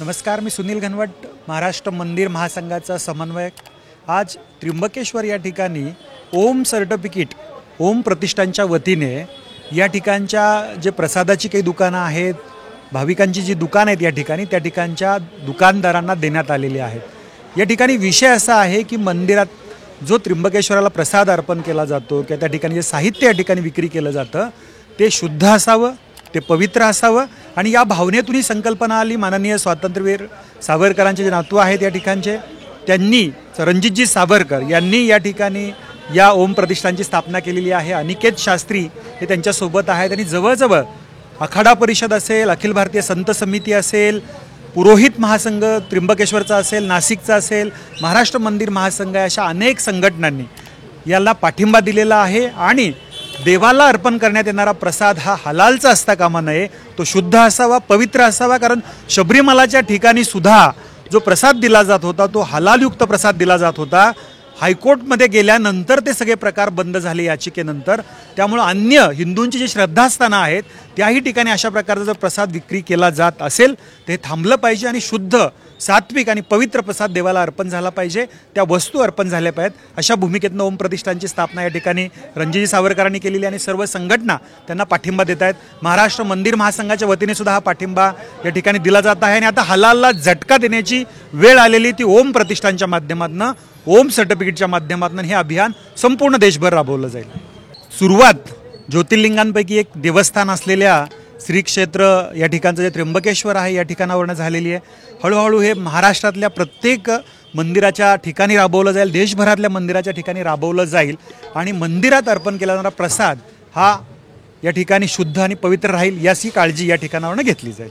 नमस्कार, मी सुनील घनवट, महाराष्ट्र मंदिर महासंघाचा समन्वयक। आज त्र्यंबकेश्वर या ठिकाणी ओम सर्टिफिकेट ओम प्रतिष्ठानच्या वतीने या ठिकाणच्या जे प्रसादाची काही दुकानं आहेत, भाविकांची जी दुकान आहेत या ठिकाणी, त्या ठिकाणच्या दुकानदारांना देण्यात आलेले आहेत। या ठिकाणी विषय असा आहे की मंदिरात जो त्र्यंबकेश्वराला प्रसाद अर्पण केला जातो किंवा त्या ठिकाणी जे साहित्य या ठिकाणी विक्री केलं जातं ते शुद्ध असावं, ते पवित्र असावं आणि या भावनेतून ही संकल्पना आली। माननीय स्वातंत्र्यवीर सावरकरांचे जे नातू आहेत या ठिकाणचे, त्यांनी रणजितजी सावरकर यांनी या ठिकाणी या ओम प्रतिष्ठानची स्थापना केलेली आहे। अनिकेत शास्त्री हे त्यांच्यासोबत आहेत आणि जवळजवळ आखाडा परिषद असेल, अखिल भारतीय संत समिती असेल, पुरोहित महासंघ त्र्यंबकेश्वरचा असेल, नाशिकचा असेल, महाराष्ट्र मंदिर महासंघ अशा अनेक संघटनांनी याला पाठिंबा दिलेला आहे। आणि देवाला अर्पण करण्यात येणारा प्रसाद हा हलालचा असता कामा नये, तो शुद्ध असावा, पवित्र असावा। कारण शबरीमलाच्या ठिकाणी सुद्धा जो प्रसाद दिला जात होता तो हलालयुक्त प्रसाद दिला जात होता। हायकोर्टमध्ये गेल्यानंतर ते सगळे प्रकार बंद झाले याचिकेनंतर। त्यामुळे अन्य हिंदूंची जी श्रद्धास्थानं आहेत त्याही ठिकाणी अशा प्रकारचा जर प्रसाद विक्री केला जात असेल ते थांबलं पाहिजे आणि शुद्ध, सात्विक आणि पवित्र प्रसाद देवाला अर्पण झाला पाहिजे, त्या वस्तू अर्पण झाल्या पाहिजेत। अशा भूमिकेतनं ओम प्रतिष्ठानची स्थापना या ठिकाणी रणजितजी सावरकरांनी केलेली आणि सर्व संघटना त्यांना पाठिंबा देत आहेत। महाराष्ट्र मंदिर महासंघाच्या वतीने सुद्धा हा पाठिंबा या ठिकाणी दिला जात आहे आणि आता हलालला झटका देण्याची वेळ आलेली ती ओम प्रतिष्ठानच्या माध्यमातून, ओम सर्टिफिकेटच्या माध्यमातून हे अभियान संपूर्ण देशभर राबवलं जाईल। सुरुवात ज्योतिर्लिंगांपैकी एक देवस्थान असलेल्या श्री क्षेत्र या ठिकाणचं जे त्र्यंबकेश्वर आहे या ठिकाणावरून झालेली आहे। हळूहळू हे महाराष्ट्रातल्या प्रत्येक मंदिराच्या ठिकाणी राबवलं जाईल, देशभरातल्या मंदिराच्या ठिकाणी राबवलं जाईल आणि मंदिरात अर्पण केला जाणारा प्रसाद हा या ठिकाणी शुद्ध आणि पवित्र राहील याची काळजी या ठिकाणावरून घेतली जाईल।